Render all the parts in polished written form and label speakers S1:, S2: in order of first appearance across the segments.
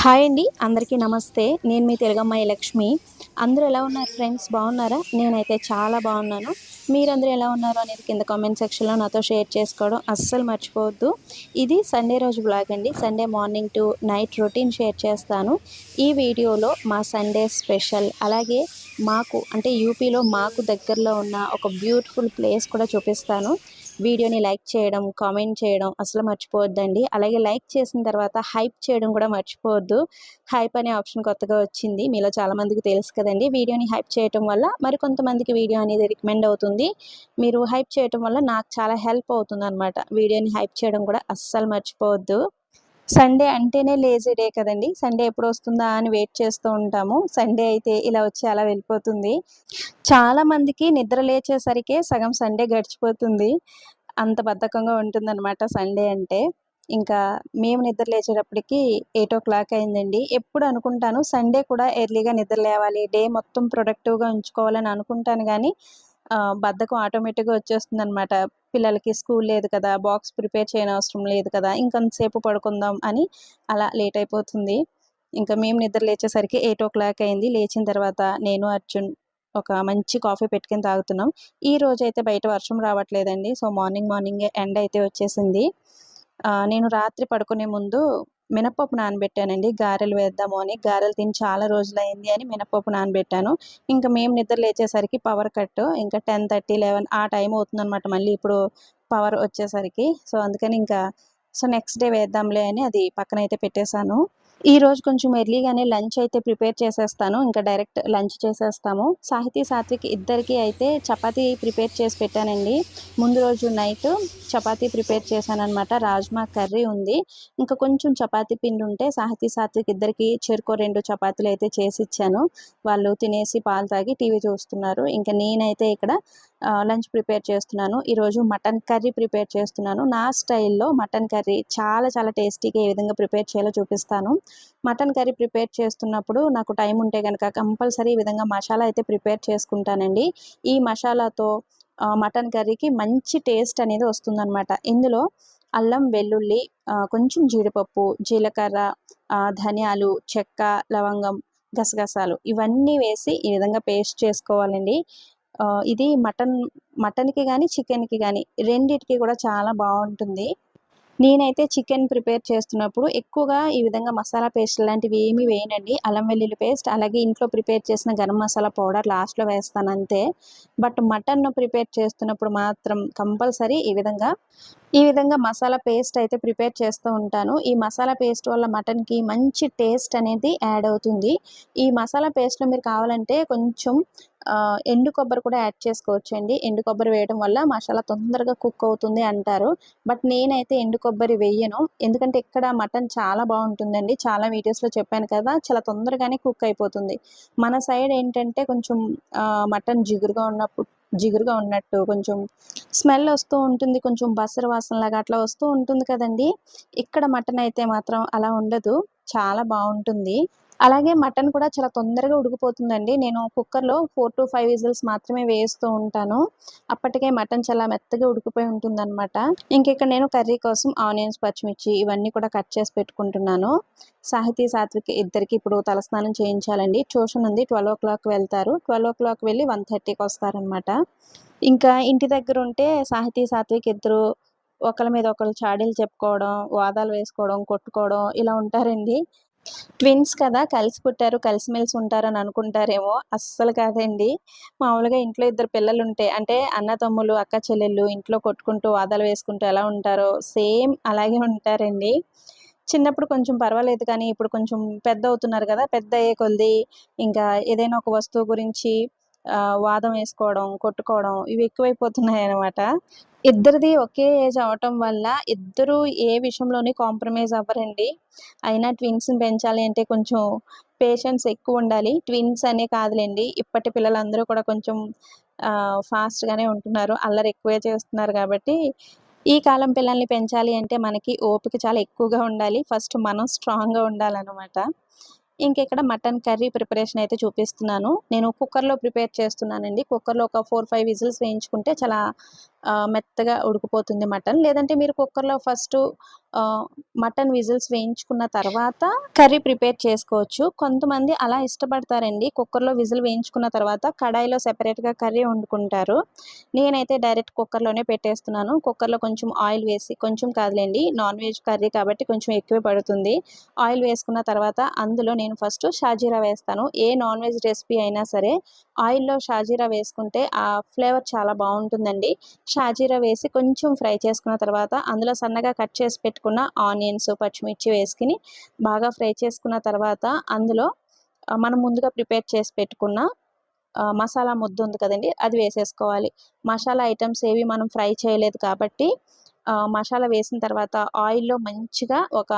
S1: Hi అండి, అందరికీ నమస్తే. నేను మీ తెలుగమ్మాయి లక్ష్మి. అందరూ ఎలా ఉన్నారు ఫ్రెండ్స్? బాగున్నారా? నేనైతే చాలా బాగున్నాను. మీరందరూ ఎలా ఉన్నారు అనేది కింద కామెంట్ సెక్షన్‌లో నాతో షేర్ చేసుకోవడం అస్సలు మర్చిపోవద్దు. ఇది సండే రోజు వ్లాగ్ అండి. Sunday morning to night routine share చేస్తాను. ఈ వీడియోలో మా సండే స్పెషల్, అలాగే మాకు అంటే యూపీలో మాకు దగ్గరలో ఉన్న ఒక బ్యూటిఫుల్ ప్లేస్ కూడా చూపిస్తాను. వీడియోని లైక్ చేయడం, కామెంట్ చేయడం అసలు మర్చిపోవద్దండి. అలాగే లైక్ చేసిన తర్వాత హైప్ చేయడం కూడా మర్చిపోవద్దు. హైప్ అనే ఆప్షన్ కొత్తగా వచ్చింది. మీలో చాలామందికి తెలుసు కదండీ. వీడియోని హైప్ చేయటం వల్ల మరికొంతమందికి వీడియో అనేది రికమెండ్ అవుతుంది. మీరు హైప్ చేయటం వల్ల నాకు చాలా హెల్ప్ అవుతుందనమాట. వీడియోని హైప్ చేయడం కూడా అస్సలు మర్చిపోవద్దు. సండే అంటేనే లేజీ డే కదండీ. సండే ఎప్పుడొస్తుందా అని వెయిట్ చేస్తూ ఉంటాము. సండే అయితే ఇలా వచ్చి అలా వెళ్ళిపోతుంది. చాలామందికి నిద్ర లేచేసరికే సగం సండే గడిచిపోతుంది. అంత బద్ధకంగా ఉంటుందనమాట సండే అంటే. ఇంకా మేము నిద్ర లేచేటప్పటికి 8:00 అయిందండి. ఎప్పుడు అనుకుంటాను సండే కూడా ఎర్లీగా నిద్ర లేవాలి, డే మొత్తం ప్రొడక్టివ్‌గా ఉంచుకోవాలని అనుకుంటాను గానీ, బద్ధకం ఆటోమేటిక్‌గా వచ్చేస్తుందనమాట. పిల్లలకి స్కూల్ లేదు కదా! బాక్స్ ప్రిపేర్ చేయనవసరం లేదు కదా! ఇంకొంతసేపు పడుకుందాం అని అలా లేట్ అయిపోతుంది. ఇంకా మేము నిద్ర లేచేసరికి 8:00 అయింది. లేచిన తర్వాత నేను, అర్జున్ ఒక మంచి కాఫీ పెట్టుకొని తాగుతున్నాం. ఈ రోజైతే బయట వర్షం రావట్లేదండి. సో, మార్నింగే ఎండ అయితే వచ్చేసింది. నేను రాత్రి పడుకునే ముందు మినపప్పు నానబెట్టానండి. గారెలు వేద్దాము అని. గారెలు తిని చాలా రోజులయింది అని మినపప్పు నానబెట్టాను. ఇంక మేము నిద్ర లేచేసరికి పవర్ కట్. ఇంకా 10:30, 11 ఆ టైం అవుతుందనమాట మళ్ళీ ఇప్పుడు పవర్ వచ్చేసరికి. సో, అందుకని ఇంకా నెక్స్ట్ డే వేద్దాంలే అని అది పక్కనైతే పెట్టేశాను. ఈరోజు కొంచెం ఎర్లీగానే లంచ్ అయితే ప్రిపేర్ చేసేస్తాను. ఇంకా డైరెక్ట్ లంచ్ చేసేస్తాము. సాహితీ, సాత్విక్ ఇద్దరికీ అయితే చపాతీ ప్రిపేర్ చేసి పెట్టానండి. ముందు రోజు నైట్ చపాతీ ప్రిపేర్ చేశాననమాట. రాజ్మా కర్రీ ఉంది. ఇంకా కొంచెం చపాతీ పిండి ఉంటే సాహితీ, సాత్విక్ ఇద్దరికీ చెరొక 2 చపాతీలు అయితే చేసిచ్చాను. వాళ్ళు తినేసి పాలు తాగి టీవీ చూస్తున్నారు. ఇంకా నేనైతే ఇక్కడ లంచ్ ప్రిపేర్ చేస్తున్నాను. ఈరోజు మటన్ కర్రీ ప్రిపేర్ చేస్తున్నాను. నా స్టైల్‌లో మటన్ కర్రీ చాలా చాలా టేస్టీగా ఏ విధంగా ప్రిపేర్ చేయాలో చూపిస్తాను. మటన్ కర్రీ ప్రిపేర్ చేస్తున్నప్పుడు నాకు టైం ఉంటే గనక కంపల్సరీ ఈ విధంగా మసాలా అయితే ప్రిపేర్ చేసుకుంటానండి. ఈ మసాలాతో మటన్ కర్రీకి మంచి టేస్ట్ అనేది వస్తుందనమాట. ఇందులో అల్లం, వెల్లుల్లి, కొంచెం జీడిపప్పు, జీలకర్ర, ధనియాలు, చెక్క, లవంగం, గసగసాలు ఇవన్నీ వేసి ఈ విధంగా పేస్ట్ చేసుకోవాలండి. ఇది మటన్‌కి గానీ, చికెన్‌కి గానీ రెండిటికి కూడా చాలా బావుంటుంది. నేనైతే చికెన్ ప్రిపేర్ చేస్తున్నప్పుడు ఎక్కువగా ఈ విధంగా మసాలా పేస్ట్ లాంటివి ఏమీ వేయనండి. అల్లం వెల్లుల్లి పేస్ట్, అలాగే ఇంట్లో ప్రిపేర్ చేసిన గరం మసాలా పౌడర్ లాస్ట్‌లో వేస్తానంతే. బట్ మటన్ ప్రిపేర్ చేస్తున్నప్పుడు మాత్రం కంపల్సరీ ఈ విధంగా మసాలా పేస్ట్ అయితే ప్రిపేర్ చేస్తూ ఉంటాను. ఈ మసాలా పేస్ట్ వల్ల మటన్‌కి మంచి టేస్ట్ అనేది యాడ్ అవుతుంది. ఈ మసాలా పేస్ట్‌లో మీరు కావాలంటే కొంచెం ఎండు కొబ్బరి కూడా యాడ్ చేసుకోవచ్చండి. ఎండు కొబ్బరి వేయడం వల్ల మసాలా తొందరగా కుక్ అవుతుంది అంటారు. బట్ నేనైతే ఎండు కొబ్బరి వెయ్యను. ఎందుకంటే ఇక్కడ మటన్ చాలా బావుంటుందండి. చాలా వీడియోస్‌లో చెప్పాను కదా! చాలా తొందరగానే కుక్ అయిపోతుంది. మన సైడ్ ఏంటంటే కొంచెం మటన్ జిగురుగా ఉన్నట్టు కొంచెం స్మెల్ వస్తూ ఉంటుంది. కొంచెం బసర వాసనలాగా అట్లా వస్తూ ఉంటుంది కదండీ! ఇక్కడ మటన్ అయితే మాత్రం అలా ఉండదు. చాలా బావుంటుంది. అలాగే మటన్ కూడా చాలా తొందరగా ఉడికిపోతుందండి. నేను కుక్కర్‌లో 4-5 విజిల్స్ మాత్రమే వేస్తూ ఉంటాను. అప్పటికే మటన్ చాలా మెత్తగా ఉడికిపోయి ఉంటుందనమాట. ఇంకిక్కడ నేను కర్రీ కోసం ఆనియన్స్, పచ్చిమిర్చి ఇవన్నీ కూడా కట్ చేసి పెట్టుకుంటున్నాను. సాహితీ, సాత్విక్ ఇద్దరికీ ఇప్పుడు తలస్నానం చేయించాలండి. ట్యూషన్ ఉంది. 12:00 వెళ్తారు. 12:00 వెళ్ళి 1:30కి వస్తారనమాట. ఇంకా ఇంటి దగ్గరుంటే సాహితీ, సాత్విక్ ఇద్దరు ఒకళ్ళ మీద ఒకళ్ళు చాడీలు చెప్పుకోవడం, వాదాలు వేసుకోవడం, కొట్టుకోవడం ఇలా ఉంటారండి. ట్విన్స్ కదా! కలిసి పుట్టారు, కలిసిమెలిసి ఉంటారని అనుకుంటారేమో! అస్సలు కాదండి. మామూలుగా ఇంట్లో ఇద్దరు పిల్లలుంటే అంటే అన్నదమ్ములు, అక్క చెల్లెళ్ళు ఇంట్లో కొట్టుకుంటూ, వాదాలు వేసుకుంటూ ఎలా ఉంటారో సేమ్ అలాగే ఉంటారండి. చిన్నప్పుడు కొంచెం పర్వాలేదు కానీ, ఇప్పుడు కొంచెం పెద్దవుతున్నారు గదా! పెద్దయ్యే కొద్దీ ఇంకా ఏదైనా ఒక వస్తువు గురించి వాదం వేసుకోవడం, కొట్టుకోవడం ఇవి ఎక్కువైపోతున్నాయనమాట. ఇద్దరిది ఒకే ఏజ్ అవ్వటం వల్ల ఇద్దరూ ఏ విషయంలోని కాంప్రమైజ్ అవ్వరండి. అయినా ట్విన్స్‌ని పెంచాలి అంటే కొంచెం పేషెన్స్ ఎక్కువుండాలి. ట్విన్స్ అనే కాదులెండి. ఇప్పటి పిల్లలందరూ కూడా కొంచెం ఫాస్ట్‌గానే ఉంటున్నారు. అల్లరి ఎక్కువే చేస్తున్నారు గాబట్టి, ఈ కాలం పిల్లల్ని పెంచాలి అంటే మనకి ఓపిక చాలా ఎక్కువగా ఉండాలి. ఫస్ట్ మనం స్ట్రాంగ్‌గా ఉండాలనమాట. ఇంకిక్కడ మటన్ కర్రీ ప్రిపరేషన్ అయితే చూపిస్తున్నాను. నేను కుక్కర్‌లో ప్రిపేర్ చేస్తున్నానండి. కుక్కర్‌లో ఒక 4, 5 విజిల్స్ వేయించుకుంటే చాలా మెత్తగా ఉడికిపోతుంది మటన్. లేదంటే మీరు కుక్కర్‌లో ఫస్టు మటన్ విజిల్స్ వేయించుకున్న తర్వాత కర్రీ ప్రిపేర్ చేసుకోవచ్చు. కొంతమంది అలా ఇష్టపడతారండి. కుక్కర్‌లో విజిల్ వేయించుకున్న తర్వాత కడాయిలో సెపరేట్‌గా కర్రీ వండుకుంటారు. నేనైతే డైరెక్ట్ కుక్కర్‌లోనే పెట్టేస్తున్నాను. కుక్కర్‌లో కొంచెం ఆయిల్ వేసి, కొంచెం కాదులెండి, నాన్ వెజ్ కర్రీ కాబట్టి కొంచెం ఎక్కువే పడుతుంది. ఆయిల్ వేసుకున్న తర్వాత అందులో నేను ఫస్ట్ షాజీరా వేస్తాను. ఏ నాన్ వెజ్ రెసిపీ అయినా సరే ఆయిల్‌లో షాజీరా వేసుకుంటే ఆ ఫ్లేవర్ చాలా బావుంటుందండి. షాజీరా వేసి కొంచెం ఫ్రై చేసుకున్న తర్వాత అందులో సన్నగా కట్ చేసి పెట్టుకున్న ఆనియన్స్, పచ్చిమిర్చి వేసుకొని బాగా ఫ్రై చేసుకున్న తర్వాత అందులో మనం ముందుగా ప్రిపేర్ చేసి పెట్టుకున్న మసాలా ముద్ద ఉంది కదండీ! అది వేసేసుకోవాలి. మసాలా ఐటెమ్స్ ఏవి మనం ఫ్రై చేయలేదు కాబట్టి మసాలా వేసిన తర్వాత ఆయిల్‌లో మంచిగా ఒక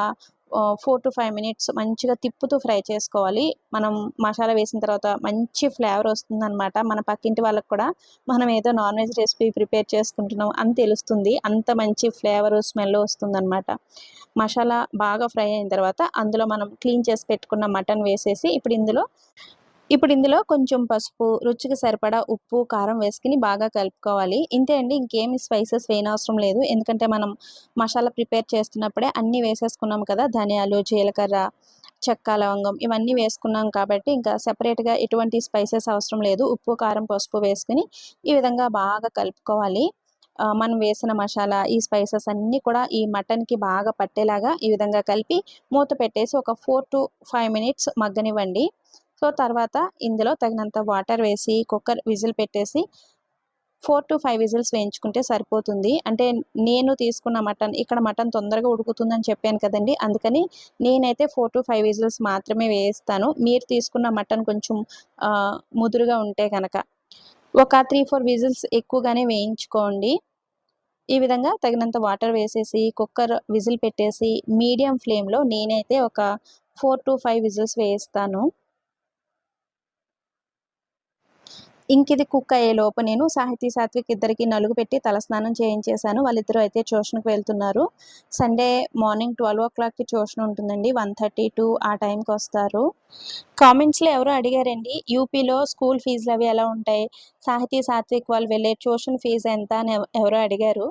S1: 4-5 మినిట్స్ మంచిగా తిప్పుతూ ఫ్రై చేసుకోవాలి. మనం మసాలా వేసిన తర్వాత మంచి ఫ్లేవర్ వస్తుందనమాట. మన పక్కింటి వాళ్ళకి కూడా మనం ఏదో నాన్ వెజ్ రెసిపీ ప్రిపేర్ చేసుకుంటున్నాం అని తెలుస్తుంది. అంత మంచి ఫ్లేవరు, స్మెల్ వస్తుందనమాట. మసాలా బాగా ఫ్రై అయిన తర్వాత అందులో మనం క్లీన్ చేసి పెట్టుకున్న మటన్ వేసేసి ఇప్పుడు ఇందులో కొంచెం పసుపు, రుచికి సరిపడా ఉప్పు, కారం వేసుకొని బాగా కలుపుకోవాలి. ఇంతే అండి. ఇంకేమి స్పైసెస్ వేయనవసరం లేదు. ఎందుకంటే మనం మసాలా ప్రిపేర్ చేస్తున్నప్పుడే అన్నీ వేసేసుకున్నాం కదా! ధనియాలు, జీలకర్ర, చెక్క, లవంగం ఇవన్నీ వేసుకున్నాం కాబట్టి ఇంకా సెపరేట్‌గా ఎటువంటి స్పైసెస్ అవసరం లేదు. ఉప్పు, కారం, పసుపు వేసుకొని ఈ విధంగా బాగా కలుపుకోవాలి. మనం వేసిన మసాలా, ఈ స్పైసెస్ అన్నీ కూడా ఈ మటన్‌కి బాగా పట్టేలాగా ఈ విధంగా కలిపి మూత పెట్టేసి ఒక 4-5 మినిట్స్ మగ్గనివ్వండి. సో, తర్వాత ఇందులో తగినంత వాటర్ వేసి కుక్కర్ విజిల్ పెట్టేసి 4-5 విజిల్స్ వేయించుకుంటే సరిపోతుంది. అంటే నేను తీసుకున్న మటన్ ఇక్కడ మటన్ తొందరగా ఉడుకుతుందని చెప్పాను కదండీ! అందుకని నేనైతే 4-5 విజిల్స్ మాత్రమే వేయిస్తాను. మీరు తీసుకున్న మటన్ కొంచెం ముదురుగా ఉంటే గనక ఒక 3-4 విజిల్స్ ఎక్కువగానే వేయించుకోండి. ఈ విధంగా తగినంత వాటర్ వేసేసి కుక్కర్ విజిల్ పెట్టేసి మీడియం ఫ్లేమ్‌లో నేనైతే ఒక 4-5 విజిల్స్ వేయిస్తాను. ఇంకిది కుక్ అయ్యేలోపు నేను సాహితీ, సాత్విక్ ఇద్దరికీ నలుగు పెట్టి తలస్నానం చేయించేశాను. వాళ్ళిద్దరూ అయితే ట్యూషన్‌కి వెళ్తున్నారు. సండే మార్నింగ్ 12:00కి ట్యూషన్ ఉంటుందండి. 1:30 ఆ టైంకొస్తారు. కామెంట్స్‌లో ఎవరో అడిగారండి, యూపీలో స్కూల్ ఫీజులవి ఎలా ఉంటాయి? సాహితీ, సాత్విక్ వాళ్ళు వెళ్ళే ట్యూషన్ ఫీజు ఎంత అని ఎవరో అడిగారు.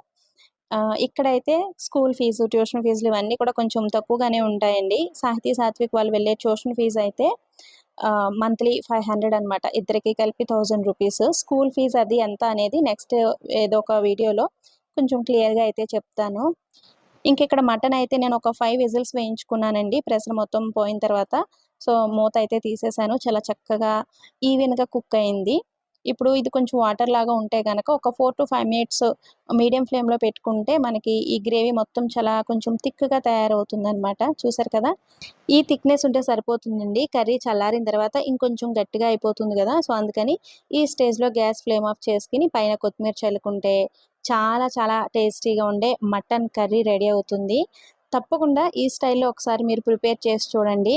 S1: ఇక్కడైతే స్కూల్ ఫీజు, ట్యూషన్ ఫీజులు ఇవన్నీ కూడా కొంచెం తక్కువగానే ఉంటాయండి. సాహితీ, సాత్విక్ వాళ్ళు వెళ్ళే ట్యూషన్ ఫీజయితే మంత్లీ 500 అనమాట. ఇద్దరికీ కలిపి 1000 రూపీస్. స్కూల్ ఫీజ్ అది ఎంత అనేది నెక్స్ట్ ఏదో ఒక వీడియోలో కొంచెం క్లియర్‌గా అయితే చెప్తాను. ఇంకిక్కడ మటన్ అయితే నేను ఒక 5 విజిల్స్ వేయించుకున్నానండి. ప్రెషర్ మొత్తం పోయిన తర్వాత. సో, మూత అయితే తీసేసాను. చాలా చక్కగా ఈవెన్‌గా కుక్ అయింది. ఇప్పుడు ఇది కొంచెం వాటర్ లాగా ఉంటే గనక ఒక 4-5 మినిట్స్ మీడియం ఫ్లేమ్‌లో పెట్టుకుంటే మనకి ఈ గ్రేవీ మొత్తం చాలా కొంచెం థిక్‌గా తయారవుతుందనమాట. చూసారు కదా! ఈ థిక్‌నెస్ ఉంటే సరిపోతుందండి. కర్రీ చల్లారిన తర్వాత ఇంకొంచెం గట్టిగా అయిపోతుంది గదా! సో, అందుకని ఈ స్టేజ్‌లో గ్యాస్ ఫ్లేమ్ ఆఫ్ చేసుకొని పైన కొత్తిమీర చల్లుకుంటే చాలా చాలా టేస్టీగా ఉండే మటన్ కర్రీ రెడీ అవుతుంది. తప్పకుండా ఈ స్టైల్‌లో ఒకసారి మీరు ప్రిపేర్ చేసి చూడండి.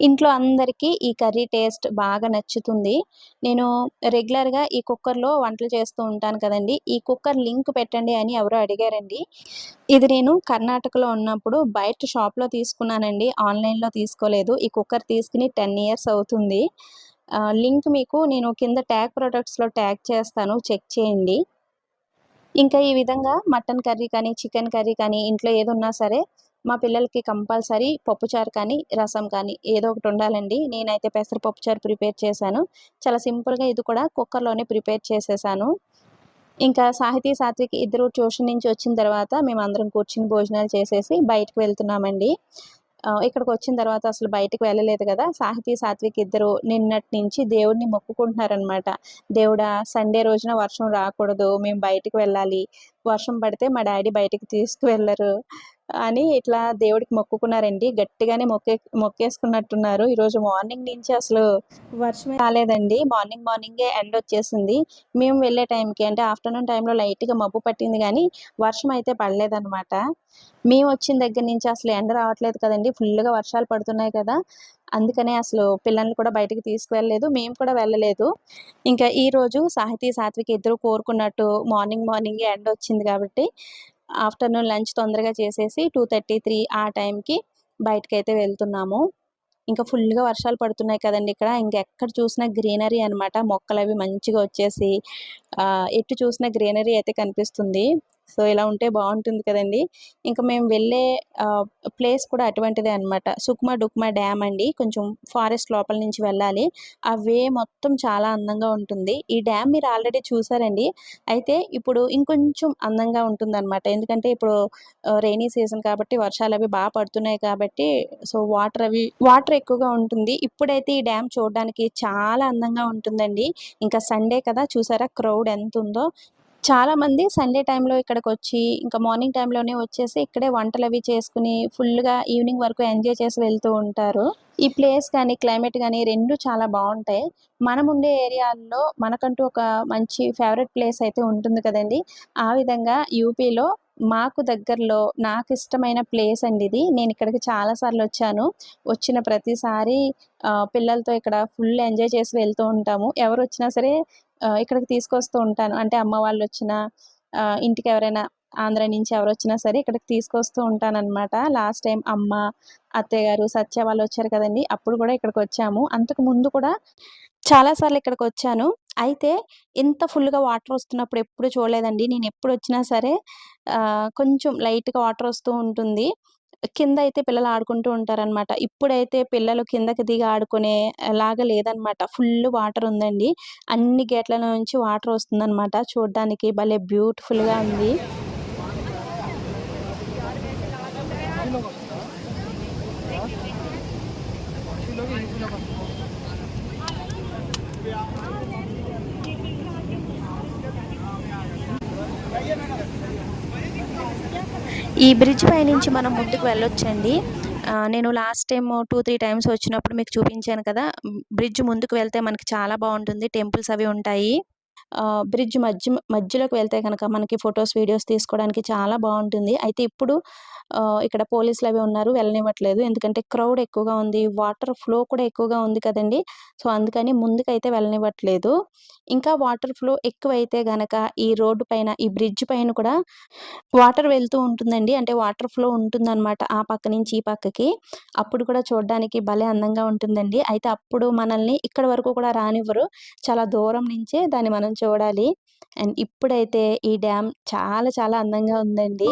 S1: ఇంట్లో అందరికీ ఈ కర్రీ టేస్ట్ బాగా నచ్చుతుంది. నేను రెగ్యులర్‌గా ఈ కుక్కర్‌లో వంటలు చేస్తూ ఉంటాను కదండీ! ఈ కుక్కర్ లింక్ పెట్టండి అని ఎవరో అడిగారండి. ఇది నేను కర్ణాటకలో ఉన్నప్పుడు బయట షాప్‌లో తీసుకున్నానండి. ఆన్‌లైన్‌లో తీసుకోలేదు. ఈ కుక్కర్ తీసుకొని 10 ఇయర్స్ అవుతుంది. లింక్ మీకు నేను కింద ట్యాగ్ ప్రొడక్ట్స్‌లో ట్యాగ్ చేస్తాను. చెక్ చేయండి. ఇంకా ఈ విధంగా మటన్ కర్రీ కానీ, చికెన్ కర్రీ కానీ ఇంట్లో ఏదున్నా సరే మా పిల్లలకి కంపల్సరీ పప్పుచారు కానీ, రసం కానీ ఏదో ఒకటి ఉండాలండి. నేనైతే పెసరపప్పు చారు ప్రిపేర్ చేశాను. చాలా సింపుల్‌గా ఇది కూడా కుక్కర్‌లోనే ప్రిపేర్ చేసేసాను. ఇంకా సాహితీ, సాత్విక్ ఇద్దరు ట్యూషన్ నుంచి వచ్చిన తర్వాత మేమందరం కూర్చొని భోజనాలు చేసేసి బయటకి వెళ్తున్నామండి. ఇక్కడికొచ్చిన తర్వాత అసలు బయటికి వెళ్ళలేదు గదా! సాహితీ, సాత్విక్ ఇద్దరు నిన్నటి నుంచి దేవుడిని మొక్కుకుంటున్నారనమాట. దేవుడా! సండే రోజున వర్షం రాకూడదు. మేము బయటికి వెళ్ళాలి. వర్షం పడితే మా డ్యాడీ బయటికి తీసుకువెళ్లరు అని ఇట్లా దేవుడికి మొక్కుకున్నారండి. గట్టిగానే మొక్కేసుకున్నట్టున్నారు. ఈరోజు మార్నింగ్ నుంచి అసలు వర్షమే రాలేదండి. మార్నింగే ఎండొచ్చేసింది. మేము వెళ్ళే టైంకి అంటే ఆఫ్టర్‌నూన్ టైంలో లైట్‌గా మబ్బు పట్టింది గానీ, వర్షం అయితే పడలేదనమాట. మేమొచ్చిన దగ్గర నుంచి అసలు ఎండ రావట్లేదు కదండీ! ఫుల్లుగా వర్షాలు పడుతున్నాయి కదా! అందుకనే అసలు పిల్లల్ని కూడా బయటికి తీసుకువెళ్ళలేదు. మేము కూడా వెళ్ళలేదు. ఇంకా ఈరోజు సాహితీ, సాత్విక్ ఇద్దరు కోరుకున్నట్టు మార్నింగే ఎండొచ్చింది కాబట్టి ఆఫ్టర్‌నూన్ లంచ్ తొందరగా చేసేసి 2:30, 3 ఆ టైంకి బయటికైతే వెళ్తున్నాము. ఇంకా ఫుల్గా వర్షాలు పడుతున్నాయి కదండి ఇక్కడ. ఇంకెక్కడ చూసినా గ్రీనరీ అనమాట. మొక్కలు అవి మంచిగా వచ్చేసి ఎటు చూసినా గ్రీనరీ అయితే కనిపిస్తుంది. సో ఇలా ఉంటే బాగుంటుంది కదండి. ఇంకా మేము వెళ్ళే ప్లేస్ కూడా అటువంటిదే అనమాట. సుక్మా డుక్మా డ్యామ్ అండి. కొంచెం ఫారెస్ట్ లోపల నుంచి వెళ్ళాలి. ఆ వే మొత్తం చాలా అందంగా ఉంటుంది. ఈ డ్యామ్ మీరు ఆల్రెడీ చూసారండి. అయితే ఇప్పుడు ఇంకొంచెం అందంగా ఉంటుందన్నమాట. ఎందుకంటే ఇప్పుడు రెయినీ సీజన్ కాబట్టి వర్షాలు అవి బాగా పడుతున్నాయి కాబట్టి సో వాటర్ ఎక్కువగా ఉంటుంది. ఇప్పుడైతే ఈ డ్యామ్ చూడడానికి చాలా అందంగా ఉంటుందండి. ఇంకా సండే కదా చూసారా క్రౌడ్ ఎంత ఉందో. చాలామంది సండే టైంలో ఇక్కడికొచ్చి ఇంకా మార్నింగ్ టైంలోనే వచ్చేసి ఇక్కడే వంటలవి చేసుకుని ఫుల్‌గా ఈవినింగ్ వరకు ఎంజాయ్ చేసి వెళ్తూ ఉంటారు. ఈ ప్లేస్ గాని, క్లైమేట్ గాని 2 చాలా బావుంటాయి. మనముండే ఏరియాల్లో మనకంటూ ఒక మంచి ఫేవరెట్ ప్లేస్ అయితే ఉంటుంది కదండీ! ఆ విధంగా యూపీలో మాకు దగ్గరలో నాకిష్టమైన ప్లేస్ అండి ఇది. నేనిక్కడికి చాలా సార్లొచ్చాను. వచ్చిన ప్రతిసారి పిల్లలతో ఇక్కడ ఫుల్ ఎంజాయ్ చేసి వెళ్తూ ఉంటాము. ఎవరొచ్చినా సరే ఇక్కడికి తీసుకొస్తూ ఉంటాను. అంటే అమ్మ వాళ్ళొచ్చినా, ఇంటికెవరైనా ఆంధ్ర నుంచి ఎవరొచ్చినా సరే ఇక్కడికి తీసుకొస్తూ ఉంటాననమాట. లాస్ట్ టైం అమ్మ, అత్తయ్య గారు, సత్య వాళ్ళొచ్చారు కదండీ! అప్పుడు గూడా ఇక్కడికొచ్చాము. అంతకు ముందు కూడా చాలా సార్లు ఇక్కడికొచ్చాను. అయితే ఇంత ఫుల్‌గా వాటరొస్తున్నప్పుడు ఎప్పుడు చూడలేదండి. నేనెప్పుడొచ్చినా సరే కొంచెం లైట్‌గా వాటరొస్తూ ఉంటుంది. కిందయితే పిల్లలు ఆడుకుంటూ ఉంటారనమాట. ఇప్పుడైతే పిల్లలు కిందకి దిగి ఆడుకునే లాగా లేదనమాట. ఫుల్లు వాటరుందండి. అన్ని గేట్ల నుంచి వాటరొస్తుందనమాట. చూడ్డానికి భలే బ్యూటిఫుల్‌గా ఉంది. ఈ బ్రిడ్జ్ పైనుంచి మనం ముందుకు వెళ్ళొచ్చండి. నేను లాస్ట్ టైమ్ 2, 3 టైమ్స్ వచ్చినప్పుడు మీకు చూపించాను కదా! బ్రిడ్జ్ ముందుకు వెళ్తే మనకి చాలా బావుంటుంది. టెంపుల్స్ అవి ఉంటాయి. బ్రిడ్జ్ మధ్యలోకి వెళ్తే గనక మనకి ఫోటోస్, వీడియోస్ తీసుకోవడానికి చాలా బావుంటుంది. అయితే ఇప్పుడు ఇక్కడ పోలీసులవి ఉన్నారు. వెళ్ళనివ్వట్లేదు. ఎందుకంటే క్రౌడ్ ఎక్కువగా ఉంది. వాటర్ ఫ్లో కూడా ఎక్కువగా ఉంది కదండీ! సో, అందుకని ముందుకైతే వెళ్ళనివ్వట్లేదు. ఇంకా వాటర్ ఫ్లో ఎక్కువైతే గనక ఈ రోడ్డు పైన, ఈ బ్రిడ్జ్ పైన కూడా వాటర్ వెళ్తూ ఉంటుందండి. అంటే వాటర్ ఫ్లో ఉంటుందనమాట. ఆ పక్క నుంచి ఈ పక్కకి. అప్పుడు కూడా చూడ్డానికి భలే అందంగా ఉంటుందండి. అయితే అప్పుడు మనల్ని ఇక్కడి వరకు కూడా రానివ్వరు. చాలా దూరం నుంచే దాన్ని మనం చూడాలి. అండ్ ఇప్పుడైతే ఈ డ్యామ్ చాలా చాలా అందంగా ఉందండి.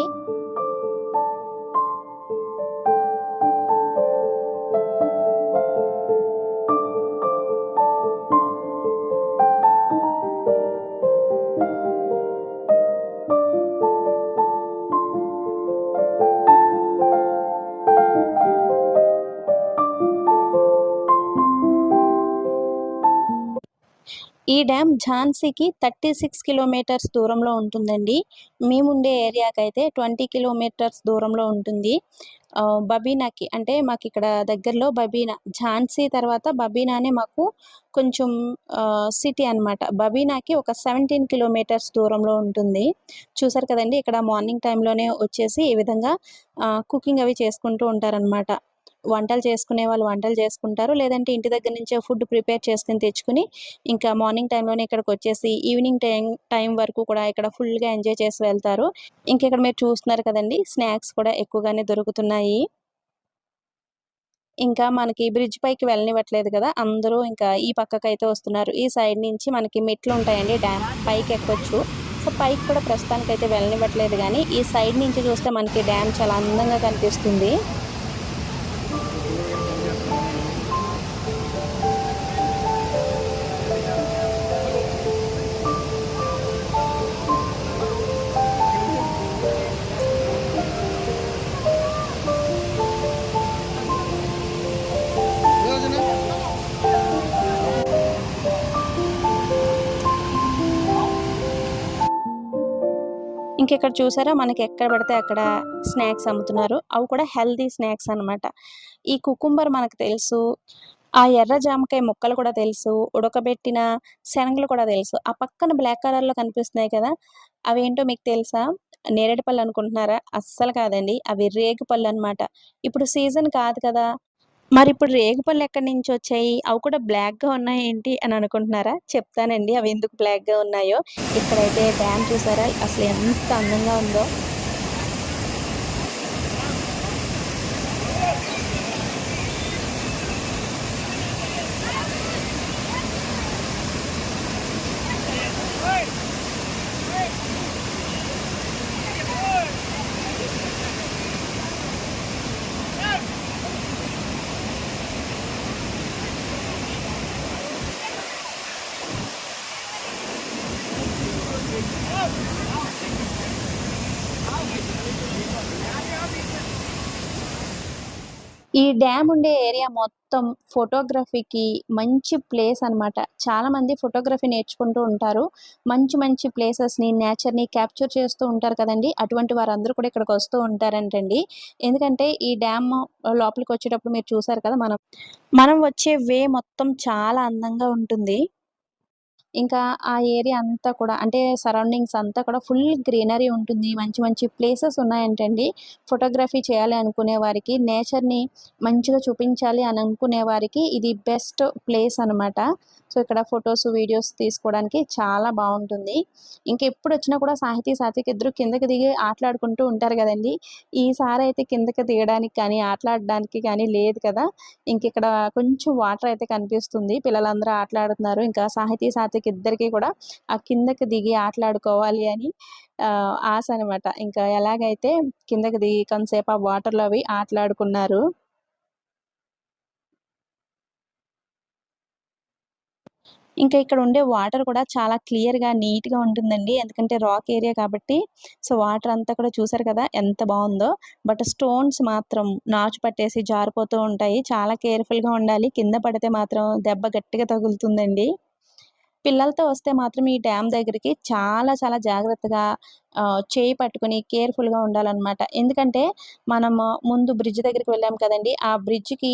S1: ఈ డ్యామ్ ఝాన్సీకి 36 కిలోమీటర్స్ దూరంలో ఉంటుందండి. మేముండే ఏరియాకైతే 20 కిలోమీటర్స్ దూరంలో ఉంటుంది. బబీనాకి అంటే మాకిక్కడ దగ్గరలో బబీనా, ఝాన్సీ తర్వాత బబీనానే మాకు కొంచెం సిటీ అనమాట. బబీనాకి ఒక 17 కిలోమీటర్స్ దూరంలో ఉంటుంది. చూసారు కదండీ! ఇక్కడ మార్నింగ్ టైంలోనే వచ్చేసి ఈ విధంగా కుకింగ్ అవి చేసుకుంటూ ఉంటారనమాట. వంటలు చేసుకునే వాళ్ళు వంటలు చేసుకుంటారు. లేదంటే ఇంటి దగ్గర నుంచే ఫుడ్ ప్రిపేర్ చేసుకొని తెచ్చుకొని, ఇంకా మార్నింగ్ టైంలోనే ఇక్కడికొచ్చేసి ఈవినింగ్ టైం వరకు కూడా ఇక్కడ ఫుల్‌గా ఎంజాయ్ చేసి వెళ్తారు. ఇంకిక్కడ మీరు చూస్తున్నారు కదండీ! స్నాక్స్ కూడా ఎక్కువగానే దొరుకుతున్నాయి. ఇంకా మనకి బ్రిడ్జ్ పైకి వెళ్ళనివ్వట్లేదు కదా! అందరూ ఇంకా ఈ పక్కకైతే వస్తున్నారు. ఈ సైడ్ నుంచి మనకి మెట్లుంటాయండి డ్యామ్ పైకెక్కొచ్చు. సో, పైకి కూడా ప్రస్తుతానికైతే వెళ్ళనివ్వట్లేదు గానీ, ఈ సైడ్ నుంచి చూస్తే మనకి డ్యామ్ చాలా అందంగా కనిపిస్తుంది. ఇంకిక్కడ చూసారా మనకెక్కడ పడితే అక్కడ స్నాక్స్ అమ్ముతున్నారు. అవి కూడా హెల్తీ స్నాక్స్ అనమాట. ఈ కుకుంబర్ మనకు తెలుసు. ఆ ఎర్ర జామకాయ ముక్కలు కూడా తెలుసు. ఉడకబెట్టిన శనగలు కూడా తెలుసు. ఆ పక్కన బ్లాక్ కలర్‌లో కనిపిస్తున్నాయి కదా! అవేంటో మీకు తెలుసా? నేరేడు పళ్ళు అనుకుంటున్నారా? అస్సలు కాదండి. అవి రేగిపళ్ళనమాట. ఇప్పుడు సీజన్ కాదు కదా! మరిప్పుడు రేగిపళ్ళు ఎక్కడి నుంచొచ్చాయి? అవి కూడా బ్లాక్‌గా ఉన్నాయేంటి అని అనుకుంటున్నారా? చెప్తానండి అవి ఎందుకు బ్లాక్‌గా ఉన్నాయో. ఇక్కడైతే డ్యామ్ చూసారా? అసలు ఎంత అందంగా ఉందో. ఈ డ్యామ్ ఉండే ఏరియా మొత్తం ఫోటోగ్రఫీకి మంచి ప్లేస్ అనమాట. చాలామంది ఫోటోగ్రఫీ నేర్చుకుంటూ ఉంటారు. మంచి మంచి ప్లేసెస్‌ని, నేచర్‌ని క్యాప్చర్ చేస్తూ ఉంటారు కదండీ! అటువంటి వారందరూ కూడా ఇక్కడికొస్తూ ఉంటారంటండి. ఎందుకంటే ఈ డ్యామ్ లోపలికొచ్చేటప్పుడు మీరు చూసారు కదా! మనం మనం వచ్చే వే మొత్తం చాలా అందంగా ఉంటుంది. ఇంకా ఆ ఏరియా అంతా కూడా అంటే సరౌండింగ్స్ అంతా కూడా ఫుల్ గ్రీనరీ ఉంటుంది. మంచి మంచి ప్లేసెస్ ఉన్నాయంటండి. ఫోటోగ్రఫీ చేయాలి అనుకునే వారికి, నేచర్‌ని మంచిగా చూపించాలి అని అనుకునే వారికి ఇది బెస్ట్ ప్లేస్ అనమాట. సో, ఇక్కడ ఫోటోస్, వీడియోస్ తీసుకోవడానికి చాలా బావుంటుంది. ఇంకెప్పుడొచ్చినా కూడా సాహితీ, సాత్విక్ ఇద్దరు కిందకి దిగి ఆటలాడుకుంటూ ఉంటారు గదండీ! ఈసారయితే కిందకి దిగడానికి కానీ, ఆటలాడడానికి కానీ లేదు కదా! ఇంకిక్కడ కొంచెం వాటర్ అయితే కనిపిస్తుంది. పిల్లలందరూ ఆటలాడుతున్నారు. ఇంకా సాహితీ, సాత్విక్ ఇద్దరికీ కూడా ఆ కిందకి దిగి ఆటలాడుకోవాలి అని ఆశ అనమాట. ఇంకా ఎలాగైతే కిందకి దిగి కొంతసేపు ఆ వాటర్‌లో అవి ఆటలాడుకున్నారు. ఇంకా ఇక్కడ ఉండే వాటర్ కూడా చాలా క్లియర్‌గా, నీట్‌గా ఉంటుందండి. ఎందుకంటే రాక్ ఏరియా కాబట్టి. సో, వాటర్ అంతా కూడా చూసారు కదా! ఎంత బావుందో. బట్ స్టోన్స్ మాత్రం నాచు పట్టేసి జారిపోతూ ఉంటాయి. చాలా కేర్‌ఫుల్‌గా ఉండాలి. కింద పడితే మాత్రం దెబ్బ గట్టిగా తగులుతుందండి. పిల్లలతో వస్తే మాత్రం ఈ డ్యామ్ దగ్గరికి చాలా చాలా జాగ్రత్తగా చేయి పట్టుకొని కేర్‌ఫుల్‌గా ఉండాలనమాట. ఎందుకంటే మనము ముందు బ్రిడ్జ్ దగ్గరికి వెళ్ళాం కదండీ! ఆ బ్రిడ్జ్‌కి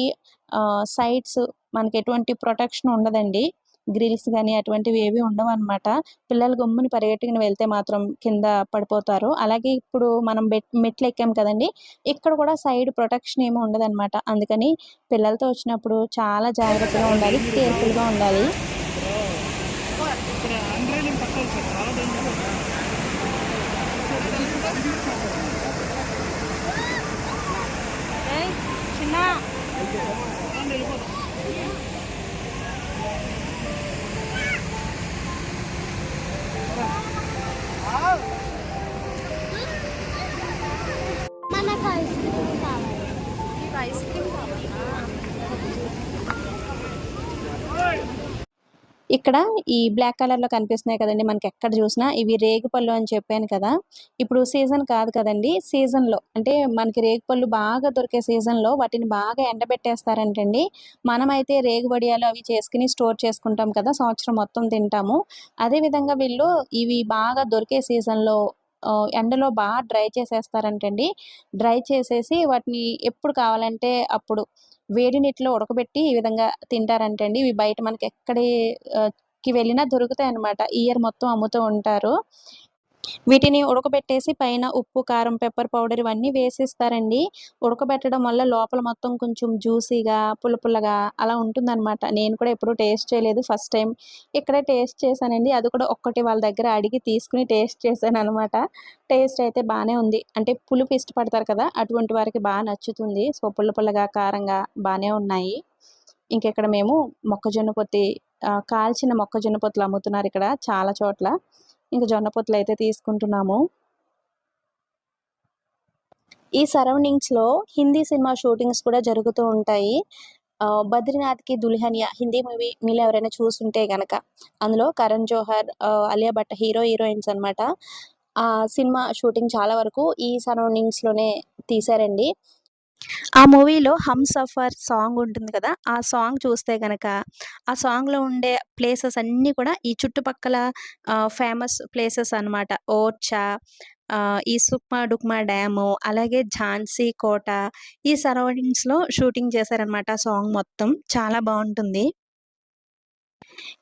S1: సైడ్స్ మనకి ఎటువంటి ప్రొటెక్షన్ ఉండదండి. గ్రిల్స్ గాని అటువంటివి ఏవి ఉండవనమాట. పిల్లలు గమ్మున పరిగెట్టుకుని వెళ్తే మాత్రం కింద పడిపోతారు. అలాగే ఇప్పుడు మనం మెట్లెక్కాం కదండీ! ఇక్కడ కూడా సైడ్ ప్రొటెక్షన్ ఏమి ఉండదనమాట. అందుకని పిల్లలతో వచ్చినప్పుడు చాలా జాగ్రత్తగా ఉండాలి. కేర్‌ఫుల్‌గా ఉండాలి.
S2: ఇక్కడ అండ్రైలింగ్ పట్టాలి సార్, చాలా డేంజర్.
S1: చిన్న
S2: వెళ్ళిపోతాం.
S3: మనకు ఐస్ క్రీమ్ కావాలి.
S1: నీకు ఐస్ క్రీమ్ కావాలా? ఇక్కడ ఈ బ్లాక్ కలర్‌లో కనిపిస్తున్నాయి కదండీ! మనకెక్కడ చూసినా ఇవి రేగిపళ్ళు అని చెప్పాను కదా! ఇప్పుడు సీజన్ కాదు కదండీ! సీజన్‌లో అంటే మనకి రేగిపళ్ళు బాగా దొరికే సీజన్‌లో వాటిని బాగా ఎండబెట్టేస్తారంటండి. మనమైతే రేగి వడియాలు అవి చేసుకొని స్టోర్ చేసుకుంటాం కదా! సంవత్సరం మొత్తం తింటాము. అదే విధంగా వీళ్ళు ఇవి బాగా దొరికే సీజన్‌లో ఎండలో డ్రై చేసేస్తారంటండి. డ్రై చేసేసి వాటిని ఎప్పుడు కావాలంటే అప్పుడు వేడి నీటిలో ఉడకబెట్టి ఈ విధంగా తింటారంటండి. ఇవి బయట మనకెక్కడి వెళ్ళినా దొరుకుతాయన్నమాట. ఇయర్ మొత్తం అమ్ముతూ ఉంటారు. వీటిని ఉడకబెట్టేసి పైన ఉప్పు, కారం, పెప్పర్ పౌడర్ ఇవన్నీ వేసిస్తారండి. ఉడకబెట్టడం వల్ల లోపల మొత్తం కొంచెం జ్యూసీగా, పుల్లగా అలా ఉంటుందనమాట. నేను కూడా ఎప్పుడూ టేస్ట్ చేయలేదు. ఫస్ట్ టైమ్ ఇక్కడే టేస్ట్ చేశానండి. అది కూడా ఒక్కటి వాళ్ళ దగ్గర అడిగి తీసుకొని టేస్ట్ చేశాననమాట. టేస్ట్ అయితే బానే ఉంది. అంటే పులుపు ఇష్టపడతారు కదా! అటువంటి వారికి నచ్చుతుంది. సో, పుల్లగా, కారంగా బానే ఉన్నాయి. ఇంకిక్కడ మేము మొక్కజొన్న పొత్తి కాల్చిన మొక్కజొన్న పొత్తులు అమ్ముతున్నారిక్కడ చాలా చోట్ల. ఇంక జొన్న పొత్తులయితే తీసుకుంటున్నాము. ఈ సరౌండింగ్స్‌లో హిందీ సినిమా షూటింగ్స్ కూడా జరుగుతూ ఉంటాయి. 'బద్రీనాథ్‌కి దుల్హనియా' హిందీ మూవీ మీలో ఎవరైనా చూసుంటే గనక, అందులో కరణ్ జోహర్, అలియా భట్ హీరోయిన్స్ అనమాట. ఆ సినిమా షూటింగ్ చాలా వరకు ఈ సరౌండింగ్స్‌లోనే తీశారండి. ఆ మూవీలో 'హమ్‌సఫర్' సాంగ్ ఉంటుంది కదా! ఆ సాంగ్ చూస్తే గనక, ఆ సాంగ్‌లో ఉండే ప్లేసెస్ అన్నీ కూడా ఈ చుట్టుపక్కల ఫేమస్ ప్లేసెస్ అనమాట. ఓర్చా, ఈ సుక్మా డుక్మా డ్యాము, అలాగే ఝాన్సీ కోట, ఈ సరౌండింగ్స్‌లో షూటింగ్ చేశారనమాట ఆ సాంగ్ మొత్తం. చాలా బావుంటుంది.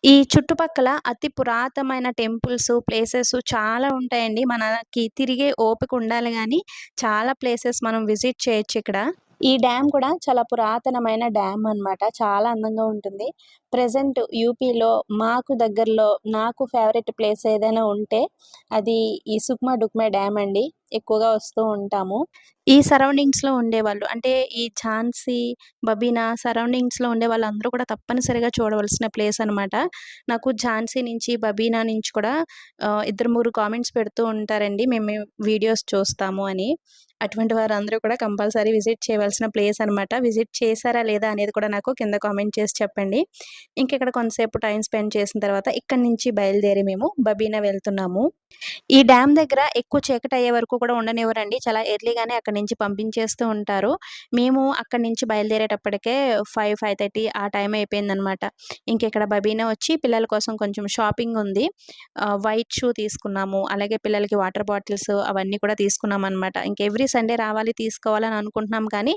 S1: ఈ చుట్టుపక్కల అతి పురాతనమైన టెంపుల్స్, ప్లేసెస్ చాలా ఉంటాయండి. మనకి తిరిగే ఓపిక ఉండాలి గానీ, చాలా ప్లేసెస్ మనం విజిట్ చేయొచ్చిక్కడ. ఈ డ్యామ్ కూడా చాలా పురాతనమైన డ్యామ్ అనమాట. చాలా అందంగా ఉంటుంది. ప్రెజెంట్ యూపీలో మాకు దగ్గరలో నాకు ఫేవరెట్ ప్లేస్ ఏదైనా ఉంటే అది ఈ సుక్మా డుక్మా డ్యామ్ అండి. ఎక్కువగా వస్తూ ఉంటాము. ఈ సరౌండింగ్స్‌లో ఉండేవాళ్ళు అంటే ఈ ఝాన్సీ, బబీనా సరౌండింగ్స్‌లో ఉండే వాళ్ళందరూ కూడా తప్పనిసరిగా చూడవలసిన ప్లేస్ అనమాట. నాకు ఝాన్సీ నుంచి, బబీనా నుంచి కూడా ఇద్దరు, ముగ్గురు కామెంట్స్ పెడుతూ ఉంటారండి. మేము వీడియోస్ చూస్తాము అని. అటువంటి వారందరూ కూడా కంపల్సరీ విజిట్ చేయవలసిన ప్లేస్ అనమాట. విజిట్ చేశారా లేదా అనేది కూడా నాకు కింద కామెంట్ చేసి చెప్పండి. ఇంకిక్కడ కొంతసేపు టైమ్ స్పెండ్ చేసిన తర్వాత ఇక్కడి నుంచి బయలుదేరి మేము బబీనా వెళ్తున్నాము. ఈ డ్యామ్ దగ్గర ఎక్కువ చీకటయ్యే వరకు కూడా ఉండనివ్వరండి. చాలా ఎర్లీగానే అక్కడి నుంచి పంపించేస్తూ ఉంటారు. మేము అక్కడి నుంచి బయలుదేరేటప్పటికే 5, 5:30 ఆ టైం అయిపోయిందనమాట. ఇంకిక్కడ బబీనా వచ్చి పిల్లల కోసం కొంచెం షాపింగ్ ఉంది. వైట్ షూ తీసుకున్నాము. అలాగే పిల్లలకి వాటర్ బాటిల్స్ అవన్నీ కూడా తీసుకున్నామనమాట. ఎవ్రీ సండే రావాలి తీసుకోవాలని అనుకుంటున్నాం కానీ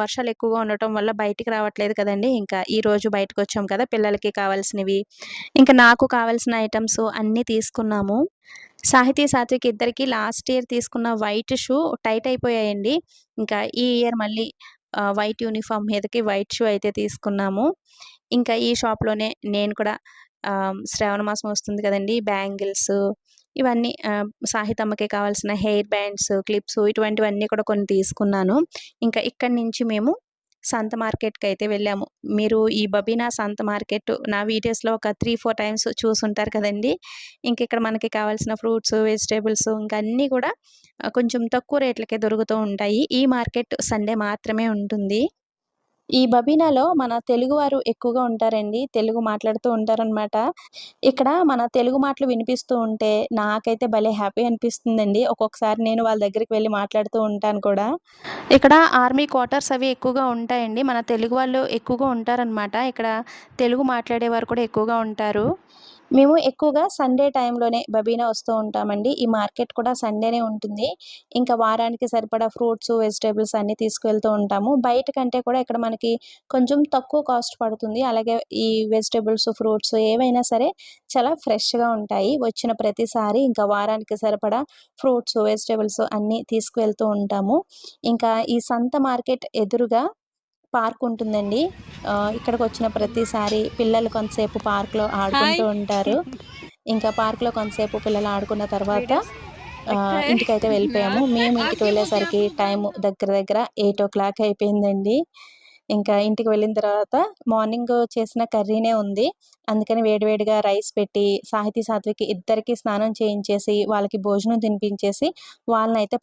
S1: వర్షాలు ఎక్కువగా ఉండటం వల్ల బయటికి రావట్లేదు కదండీ! ఇంకా ఈరోజు బయటకొచ్చాం కదా! పిల్లలకి కావాల్సినవి, ఇంకా నాకు కావాల్సిన ఐటెమ్స్ అన్నీ తీసుకున్నాము. సాహితీ, సాత్విక్ ఇద్దరికీ లాస్ట్ ఇయర్ తీసుకున్న వైట్ షూ టైట్ అయిపోయాయండి. ఇంకా ఈ ఇయర్ మళ్ళీ వైట్ యూనిఫార్మ్ మీదకి వైట్ షూ అయితే తీసుకున్నాము. ఇంకా ఈ షాప్‌లోనే నేను కూడా శ్రావణ మాసం వస్తుంది కదండీ! బ్యాంగిల్స్ ఇవన్నీ సాహితమ్మకి కావాల్సిన హెయిర్ బ్యాండ్స్, క్లిప్స్ ఇటువంటివన్నీ కూడా కొన్ని తీసుకున్నాను. ఇంకా ఇక్కడి నుంచి మేము సంత మార్కెట్‌కైతే వెళ్ళాము. మీరు ఈ బబీనా సంత మార్కెట్ నా వీడియోస్‌లో ఒక 3, 4 టైమ్స్ చూసుంటారు కదండీ! ఇక్కడ మనకి కావాల్సిన ఫ్రూట్స్, వెజిటబుల్స్ ఇంకా అన్నీ కూడా కొంచెం తక్కువ రేట్లకే దొరుకుతూ ఉంటాయి. ఈ మార్కెట్ సండే మాత్రమే ఉంటుంది. ఈ బబీనాలో మన తెలుగువారు ఎక్కువగా ఉంటారండి. తెలుగు మాట్లాడుతూ ఉంటారనమాట. ఇక్కడ మన తెలుగు మాటలు వినిపిస్తూ ఉంటే నాకైతే భలే హ్యాపీ అనిపిస్తుందండి. ఒక్కొక్కసారి నేను వాళ్ళ దగ్గరికి వెళ్లి మాట్లాడుతూ ఉంటాను కూడా. ఇక్కడ ఆర్మీ క్వార్టర్స్ అవి ఎక్కువగా ఉంటాయండి. మన తెలుగు వాళ్ళు ఎక్కువగా ఉంటారనమాట. ఇక్కడ తెలుగు మాట్లాడేవారు కూడా ఎక్కువగా ఉంటారు. మేము ఎక్కువగా సండే టైంలోనే బబీనా వస్తూ ఉంటామండి. ఈ మార్కెట్ కూడా సండేనే ఉంటుంది. ఇంకా వారానికి సరిపడా ఫ్రూట్స్, వెజిటబుల్స్ అన్నీ తీసుకువెళ్తూ ఉంటాము. బయట కంటే కూడా ఇక్కడ మనకి కొంచెం తక్కువ కాస్ట్ పడుతుంది. అలాగే ఈ వెజిటబుల్స్, ఫ్రూట్స్ ఏవైనా సరే చాలా ఫ్రెష్‌గా ఉంటాయి. వచ్చిన ప్రతిసారి ఇంకా వారానికి సరిపడా ఫ్రూట్స్, వెజిటబుల్స్ అన్నీ తీసుకువెళ్తూ ఉంటాము. ఇంకా ఈ సంత మార్కెట్ ఎదురుగా పార్క్ ఉంటుందండి. ఇక్కడికొచ్చిన ప్రతిసారి పిల్లలు కొంతసేపు పార్క్‌లో ఆడుకుంటూ ఉంటారు. ఇంకా పార్క్‌లో కొంతసేపు పిల్లలు ఆడుకున్న తర్వాత ఇంటికైతే వెళ్ళిపోయాము. మేము ఇంటికి వెళ్ళేసరికి టైము దగ్గర దగ్గర 8:00 అయిపోయిందండి. ఇంకా ఇంటికి వెళ్ళిన తర్వాత మార్నింగ్ చేసిన కర్రీనే ఉంది. అందుకని వేడివేడిగా రైస్ పెట్టి సాహితీ, సాత్విక్ ఇద్దరికీ స్నానం చేయించేసి, వాళ్ళకి భోజనం తినిపించేసి, వాళ్ళనైతే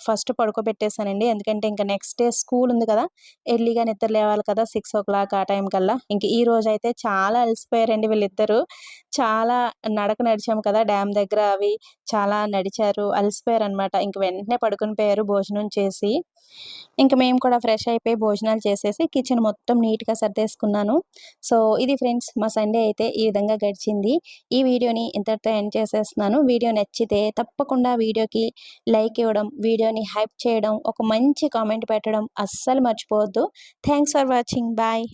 S1: ఫస్ట్ పడుకోబెట్టేసానండి. ఎందుకంటే ఇంక నెక్స్ట్ డే స్కూల్ ఉంది కదా! ఎర్లీగా నిద్ర లేవాలి కదా! 6:00 ఆ టైం కల్లా. ఈ రోజైతే చాలా అలసిపోయారండి వీళ్ళిద్దరూ. చాలా నడక నడిచాము కదా! డ్యామ్ దగ్గర అవి చాలా నడిచారు. అలసిపోయారనమాట. వెంటనే పడుకొని పోయారు భోజనం చేసి. మేము కూడా ఫ్రెష్ అయిపోయి భోజనాలు చేసేసి కిచెన్ మొత్తం నీట్‌గా సర్దేసుకున్నాను. సో, ఇది ఫ్రెండ్స్ మా సండే అయితే ఈ విధంగా గడిచింది. ఈ వీడియోని ఇంతటితో ఎండ్ చేసేస్తున్నాను. వీడియో నచ్చితే తప్పకుండా వీడియోకి లైక్ ఇవ్వడం, వీడియోని హైప్ చేయడం, ఒక మంచి కామెంట్ పెట్టడం అస్సలు మర్చిపోవద్దు. Thanks for watching. బాయ్.